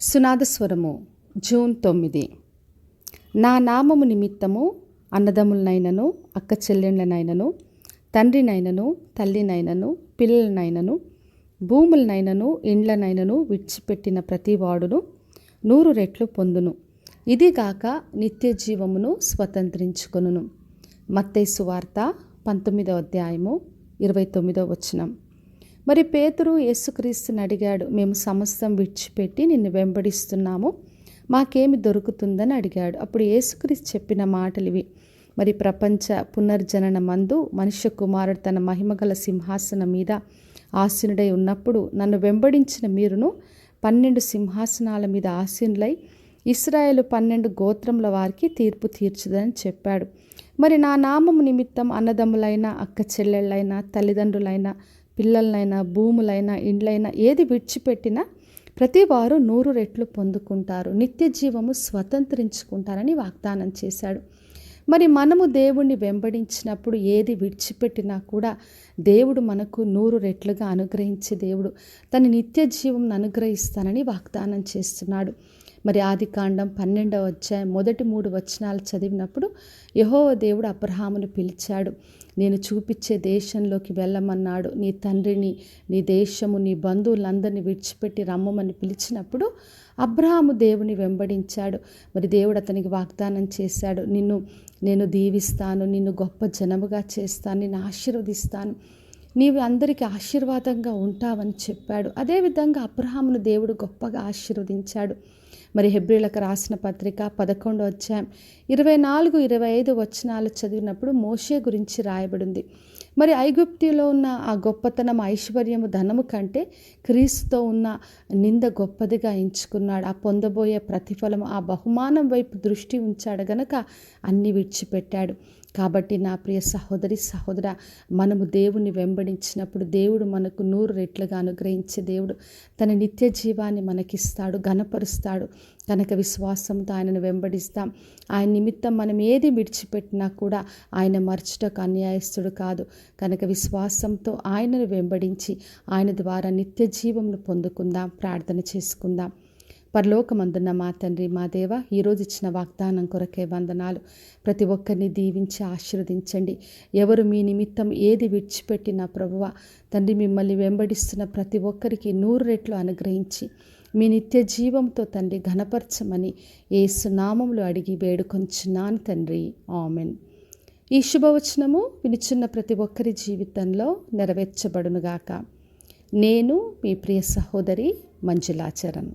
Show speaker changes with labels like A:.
A: సునాదస్వరము June 9. నా నామము నిమిత్తము అన్నదమ్ములనైనను అక్క చెల్లెళ్ళనైనను తండ్రినైనను తల్లినైనను పిల్లలనైనను భూములనైనను ఇండ్లనైనను విడిచిపెట్టిన ప్రతివాడును 100 రెట్లు పొందును. ఇదిగాక నిత్య జీవమును స్వతంత్రించుకొనును. మత్తయి సువార్త 19వ అధ్యాయము 29వ వచనం. మరి పేతురు యేసుక్రీస్తుని అడిగాడు, మేము సమస్తం విడిచిపెట్టి నిన్ను వెంబడిస్తున్నాము, మాకేమి దొరుకుతుందని అడిగాడు. అప్పుడు యేసుక్రీస్తు చెప్పిన మాటలు ఇవి. మరి ప్రపంచ పునర్జనన మందు మనుష్య కుమారుడు తన మహిమగల సింహాసనం మీద ఆసీనుడై ఉన్నప్పుడు నన్ను వెంబడించిన మీరును 12 సింహాసనాల మీద ఆసీనులై ఇశ్రాయేలు 12 గోత్రముల వారికి తీర్పు తీర్చుదని చెప్పాడు. మరి నా నామము నిమిత్తం అన్నదమ్ములైన అక్క చెల్లెళ్ళైనా తల్లిదండ్రులైనా పిల్లలనైనా భూములైనా ఇండ్లైనా ఏది విడిచిపెట్టినా ప్రతి వారు 100 రెట్లు పొందుకుంటారు, నిత్య జీవము స్వతంత్రించుకుంటారని వాగ్దానం చేశాడు. మరి మనము దేవుణ్ణి వెంబడించినప్పుడు ఏది విడిచిపెట్టినా కూడా దేవుడు మనకు 100 రెట్లుగా అనుగ్రహించే దేవుడు, తన నిత్య జీవం అనుగ్రహిస్తానని వాగ్దానం చేస్తున్నాడు. మరి ఆదికాండం 12వ అధ్యాయం మొదటి 3 వచనాలు చదివినప్పుడు యెహోవా దేవుడు అబ్రహామును పిలిచాడు. నేను చూపించే దేశంలోకి వెళ్ళమన్నాడు. నీ తండ్రిని, నీ దేశము, నీ బంధువులందరినీ విడిచిపెట్టి రమ్మని పిలిచినప్పుడు అబ్రహాము దేవుని వెంబడించాడు. మరి దేవుడు అతనికి వాగ్దానం చేశాడు, నేను దీవిస్తాను, నిన్ను గొప్ప జనముగా చేస్తాను, నిన్ను ఆశీర్వదిస్తాను, నీవు అందరికీ ఆశీర్వాదంగా ఉంటావని చెప్పాడు. అదేవిధంగా అబ్రహామును దేవుడు గొప్పగా ఆశీర్వదించాడు. మరి హెబ్రీలకు రాసిన పత్రిక 11వ అధ్యాయం 24-25 వచనాలు చదివినప్పుడు మోషే గురించి రాయబడింది. మరి ఐగుప్తులో ఉన్న ఆ గొప్పతనం, ఐశ్వర్యము, ధనము కంటే క్రీస్తుతో ఉన్న నింద గొప్పదిగా ఎంచుకున్నాడు. ఆ పొందబోయే ప్రతిఫలము, ఆ బహుమానం వైపు దృష్టి ఉంచాడు గనక అన్ని విడిచిపెట్టాడు. కాబట్టి నా ప్రియ సహోదరి సహోదరా, మనము దేవుని వెంబడించినప్పుడు దేవుడు మనకు 100 రెట్లుగా అనుగ్రహించే దేవుడు, తన నిత్య జీవాన్ని మనకిస్తాడు, ఘనపరుస్తాడు. కనుక విశ్వాసంతో ఆయనను వెంబడిస్తాం. ఆయన నిమిత్తం మనం ఏది విడిచిపెట్టినా కూడా ఆయన మర్చుటకు అన్యాయస్తుడు కాదు. కనుక విశ్వాసంతో ఆయనను వెంబడించి ఆయన ద్వారా నిత్య జీవమును పొందుకుందాం. ప్రార్థన చేసుకుందాం. పరలోకమందున్న మా తండ్రి, మా దేవ, ఈరోజు ఇచ్చిన వాగ్దానం కొరకే వందనాలు. ప్రతి ఒక్కరిని దీవించి ఆశీర్వదించండి. ఎవరు మీ నిమిత్తం ఏది విడిచిపెట్టినా ప్రభువా తండ్రి, మిమ్మల్ని వెంబడిస్తున్న ప్రతి ఒక్కరికి 100 రెట్లు అనుగ్రహించి మీ నిత్య జీవంతో తండ్రి ఘనపరచమని యేసు నామములో అడిగి వేడుకొంచున్నాను తండ్రి. ఆమెన్. ఈ శుభవచనము వినుచున్న ప్రతి ఒక్కరి జీవితంలో నెరవేర్చబడునుగాక. నేను మీ ప్రియ సహోదరి మంజులాచరణ్.